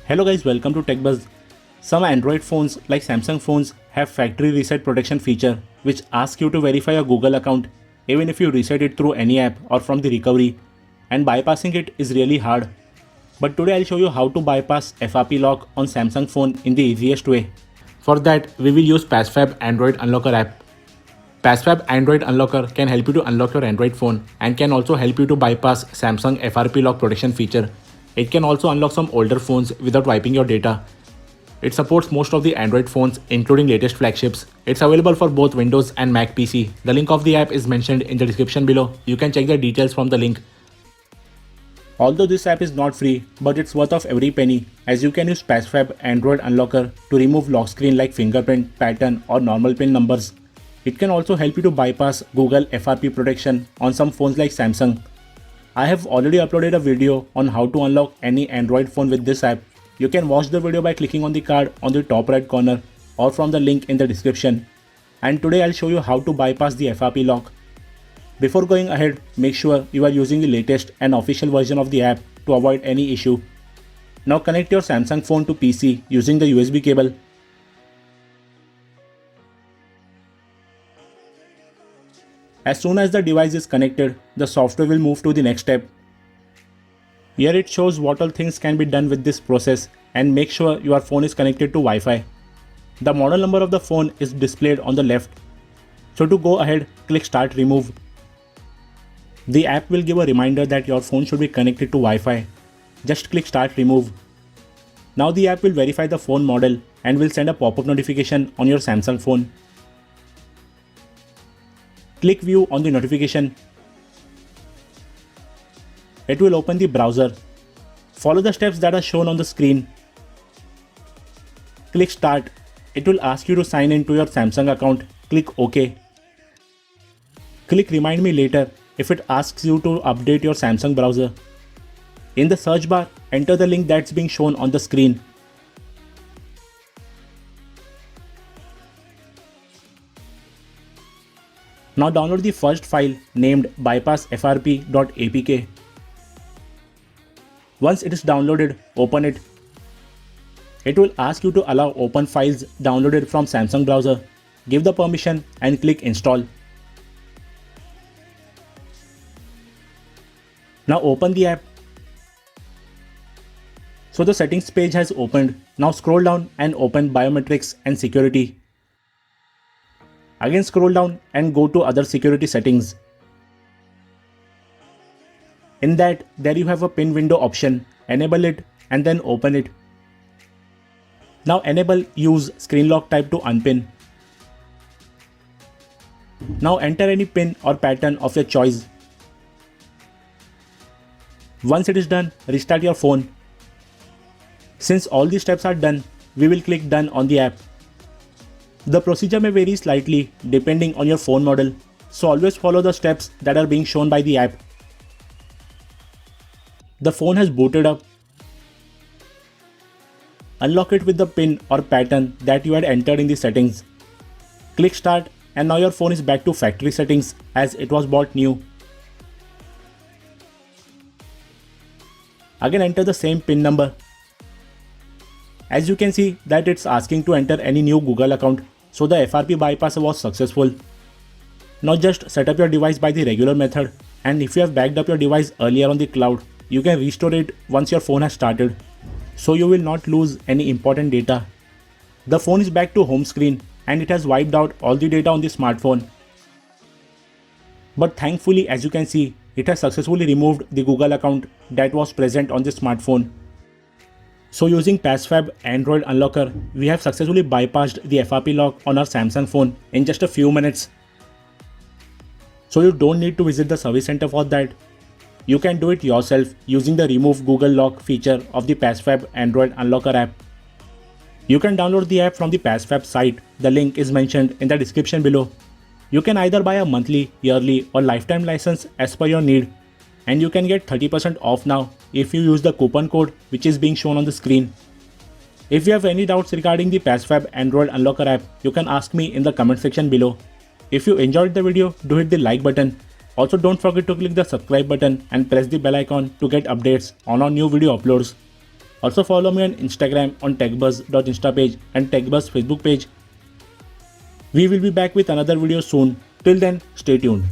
Hello guys, welcome to TechBuzz. Some Android phones like Samsung phones have factory reset protection feature which asks you to verify your Google account even if you reset it through any app or from the recovery, and bypassing it is really hard. But today I'll show you how to bypass FRP lock on Samsung phone in the easiest way. For that, we will use PassFab Android Unlocker app. PassFab Android Unlocker can help you to unlock your Android phone and can also help you to bypass Samsung FRP lock protection feature. It can also unlock some older phones without wiping your data. It supports most of the Android phones including latest flagships. It's available for both Windows and Mac PC. The link of the app is mentioned in the description below. You can check the details from the link. Although this app is not free, but it's worth of every penny, as you can use PassFab Android Unlocker to remove lock screen like fingerprint, pattern or normal pin numbers. It can also help you to bypass Google FRP protection on some phones like Samsung. I have already uploaded a video on how to unlock any Android phone with this app. You can watch the video by clicking on the card on the top right corner or from the link in the description. And today I'll show you how to bypass the FRP lock. Before going ahead, make sure you are using the latest and official version of the app to avoid any issue. Now connect your Samsung phone to PC using the USB cable. As soon as the device is connected, the software will move to the next step. Here it shows what all things can be done with this process, and make sure your phone is connected to Wi-Fi. The model number of the phone is displayed on the left. So to go ahead, click Start Remove. The app will give a reminder that your phone should be connected to Wi-Fi. Just click Start Remove. Now the app will verify the phone model and will send a pop-up notification on your Samsung phone. Click View on the notification. It will open the browser. Follow the steps that are shown on the screen. Click Start. It will ask you to sign in to your Samsung account. Click OK. Click Remind Me Later if it asks you to update your Samsung browser. In the search bar, enter the link that's being shown on the screen. Now download the first file named bypassfrp.apk. Once it is downloaded, open it. It will ask you to allow open files downloaded from Samsung browser. Give the permission and click Install. Now open the app. So the settings page has opened. Now scroll down and open Biometrics and Security. Again scroll down and go to Other Security Settings. In that, there you have a pin window option. Enable it and then open it. Now enable Use Screen Lock Type to unpin. Now enter any pin or pattern of your choice. Once it is done, restart your phone. Since all these steps are done, we will click Done on the app. The procedure may vary slightly depending on your phone model, so always follow the steps that are being shown by the app. The phone has booted up. Unlock it with the pin or pattern that you had entered in the settings. Click Start and now your phone is back to factory settings as it was bought new. Again enter the same pin number. As you can see that it's asking to enter any new Google account, so the FRP bypass was successful. Now just set up your device by the regular method, and if you have backed up your device earlier on the cloud, you can restore it once your phone has started, so you will not lose any important data. The phone is back to home screen and it has wiped out all the data on the smartphone. But thankfully, as you can see, it has successfully removed the Google account that was present on the smartphone. So using PassFab Android Unlocker, we have successfully bypassed the FRP lock on our Samsung phone in just a few minutes. So you don't need to visit the service center for that. You can do it yourself using the Remove Google Lock feature of the PassFab Android Unlocker app. You can download the app from the PassFab site. The link is mentioned in the description below. You can either buy a monthly, yearly or lifetime license as per your need. And you can get 30% off now if you use the coupon code which is being shown on the screen. If you have any doubts regarding the PassFab Android Unlocker app, you can ask me in the comment section below. If you enjoyed the video, do hit the like button. Also don't forget to click the subscribe button and press the bell icon to get updates on our new video uploads. Also follow me on Instagram on techbuzz.insta page and techbuzz Facebook page. We will be back with another video soon. Till then, stay tuned.